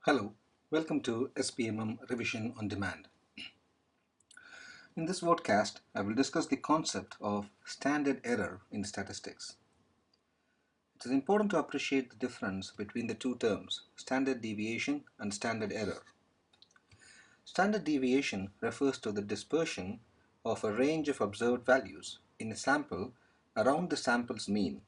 Hello, welcome to SPMM Revision on Demand. In this podcast, I will discuss the concept of standard error in statistics. It is important to appreciate the difference between the two terms, standard deviation and standard error. Standard deviation refers to the dispersion of a range of observed values in a sample around the sample's mean.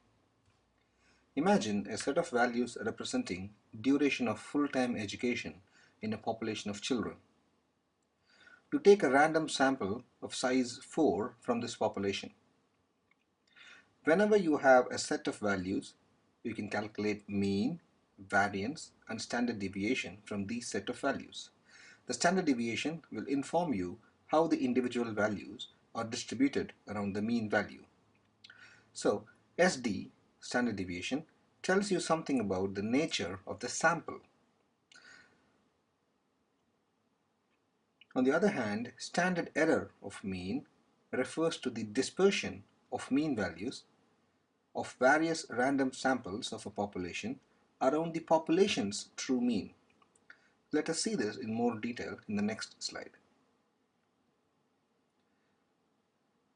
Imagine a set of values representing duration of full-time education in a population of children. You take a random sample of size 4 from this population. Whenever you have a set of values, you can calculate mean, variance, and standard deviation from these set of values. The standard deviation will inform you how the individual values are distributed around the mean value. So, SD, standard deviation, tells you something about the nature of the sample. On the other hand, standard error of mean refers to the dispersion of mean values of various random samples of a population around the population's true mean. Let us see this in more detail in the next slide.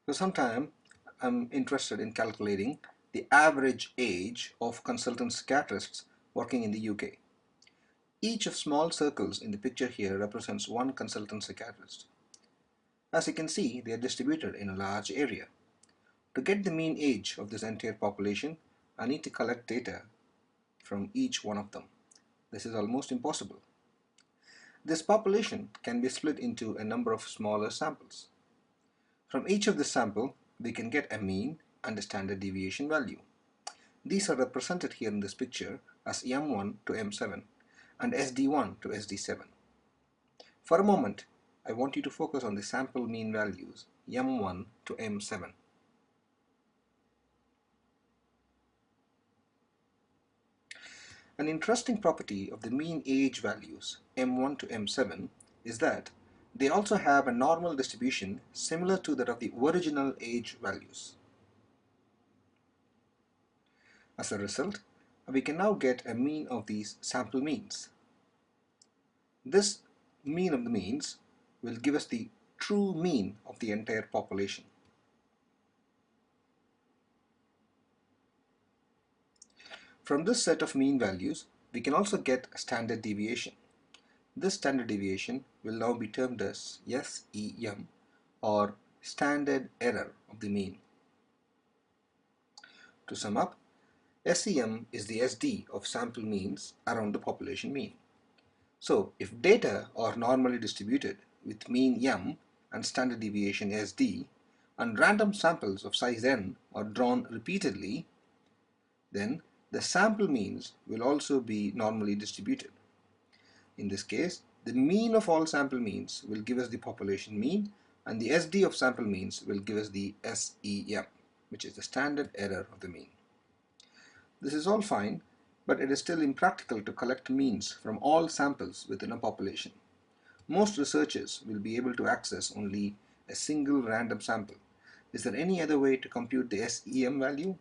For some time, I'm interested in calculating the average age of consultant psychiatrists working in the UK. Each of small circles in the picture here represents one consultant psychiatrist. As you can see, they are distributed in a large area. To get the mean age of this entire population, I need to collect data from each one of them. This is almost impossible. This population can be split into a number of smaller samples. From each of the sample, we can get a mean and a standard deviation value. These are represented here in this picture as M1 to M7 and SD1 to SD7. For a moment, I want you to focus on the sample mean values M1 to M7. An interesting property of the mean age values M1 to M7 is that they also have a normal distribution similar to that of the original age values. As a result, we can now get a mean of these sample means. This mean of the means will give us the true mean of the entire population. From this set of mean values, we can also get a standard deviation. This standard deviation will now be termed as SEM, or standard error of the mean. To sum up, SEM is the SD of sample means around the population mean. So, if data are normally distributed with mean M and standard deviation SD, and random samples of size n are drawn repeatedly, then the sample means will also be normally distributed. In this case, the mean of all sample means will give us the population mean, and the SD of sample means will give us the SEM, which is the standard error of the mean. This is all fine, but it is still impractical to collect means from all samples within a population. Most researchers will be able to access only a single random sample. Is there any other way to compute the SEM value?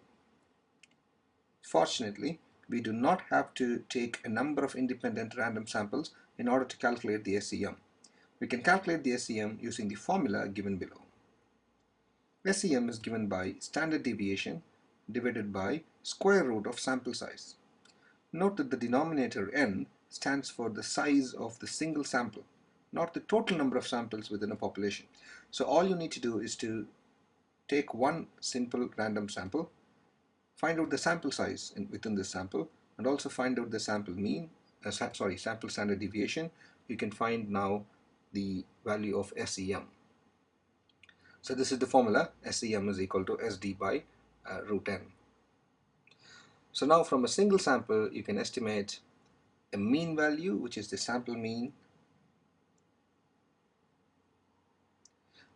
Fortunately, we do not have to take a number of independent random samples in order to calculate the SEM. We can calculate the SEM using the formula given below. SEM is given by standard deviation divided by square root of sample size. Note that the denominator n stands for the size of the single sample, not the total number of samples within a population. So all you need to do is to take one simple random sample, find out the sample size within this sample, and also find out the sample mean, sample standard deviation. You can find now the value of SEM. So this is the formula. SEM is equal to SD by root n. So now from a single sample, you can estimate a mean value, which is the sample mean,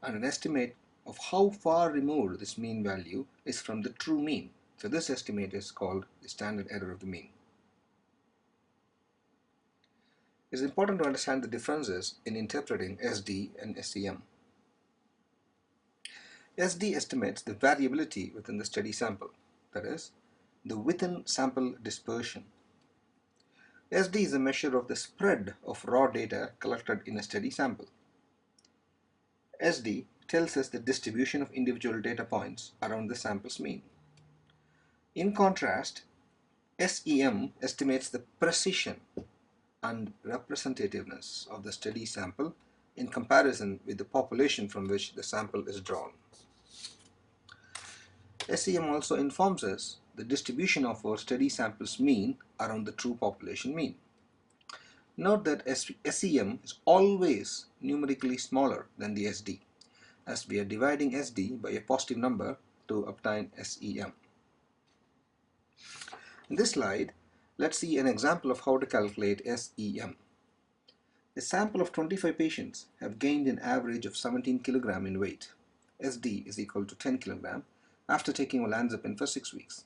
and an estimate of how far removed this mean value is from the true mean. So this estimate is called the standard error of the mean. It is important to understand the differences in interpreting SD and SEM. SD estimates the variability within the study sample, that is, the within sample dispersion. SD is a measure of the spread of raw data collected in a study sample. SD tells us the distribution of individual data points around the sample's mean. In contrast, SEM estimates the precision and representativeness of the study sample in comparison with the population from which the sample is drawn. SEM also informs us the distribution of our study sample's mean around the true population mean. Note that SEM is always numerically smaller than the SD, as we are dividing SD by a positive number to obtain SEM. In this slide, let's see an example of how to calculate SEM. A sample of 25 patients have gained an average of 17 kg in weight. SD is equal to 10 kg after taking olanzapine for 6 weeks.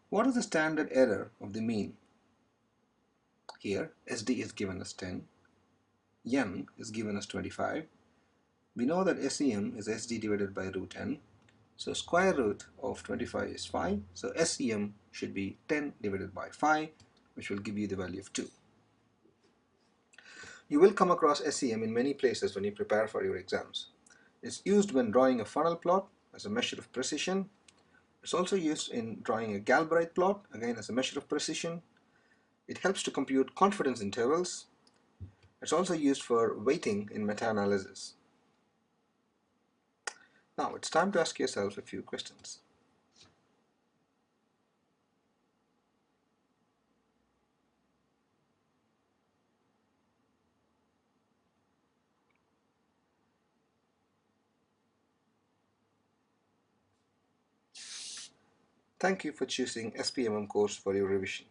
What is the standard error of the mean? Here, SD is given as 10, N is given as 25. We know that SEM is SD divided by root n. So square root of 25 is 5. So SEM should be 10 divided by 5, which will give you the value of 2. You will come across SEM in many places when you prepare for your exams. It's used when drawing a funnel plot as a measure of precision. It's also used in drawing a Galbraith plot, again as a measure of precision. It helps to compute confidence intervals. It's also used for weighting in meta-analysis. Now it's time to ask yourself a few questions. Thank you for choosing SPMM course for your revision.